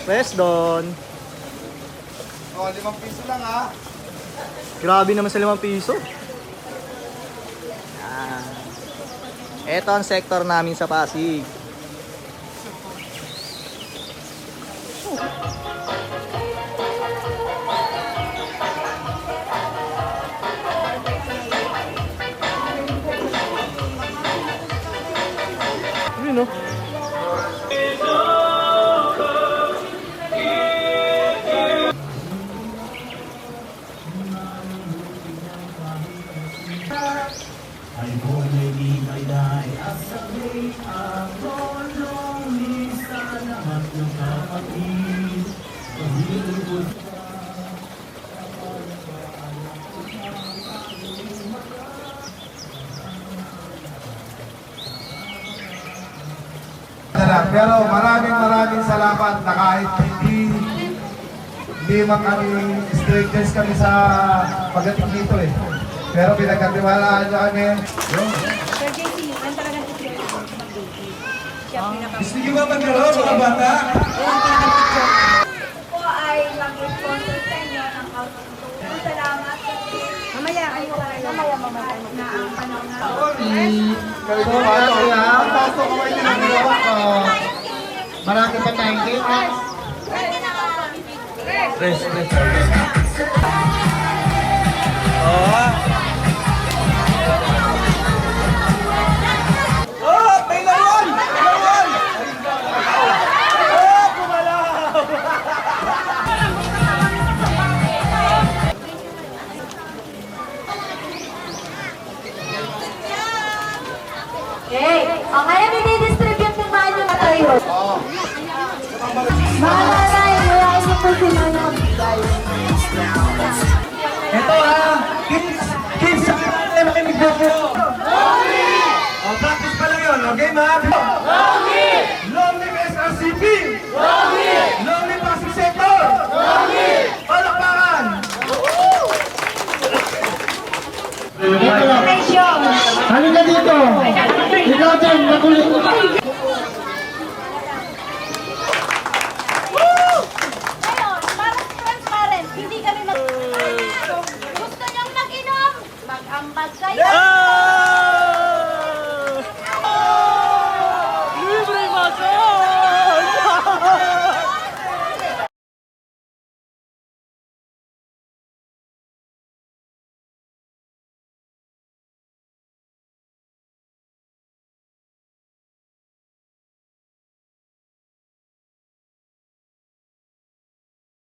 Preston. Oh, 5 piso lang ha. Grabe naman sa 5 piso. Yan. Ito ang sektor namin sa Pasig. Yun o. Ay ko may ibigay at sabi ang tulong ni sa lahat ng kapatid. Pahilin ko Pero maraming salamat na kahit hindi man kami strangers kami sa pagdating dito eh. Pero pinagkatiwalaan niyo kami. Sir JC, ang talagang picture ko ng baby. Siya pinaka- Gusto niyo ba maglaro mga bata? Yan ang pinaka-picture. Po ay mag-sponsor sa inyo ng outfit. Salamat. Mamaya na ang panahon na. Kami po kaya. Ang taas ko kamay din ang ginawa ko. Marami pa tayong cake, ha? Press. Oo. Oh, may lawan! Lawan! Oh, kumalaw! Okay, o kaya didistribute ng mga nyo kayo. Mga nanay, mayain niyo po sila na magbigay. Ito ha, kids sa kanila makinig po po. O, practice pa lang yun, okay ma'am? Lonely SRCP! Lonely Pasig Sector! Palakpakan! Halika dito! Ikaw dyan, nakulit.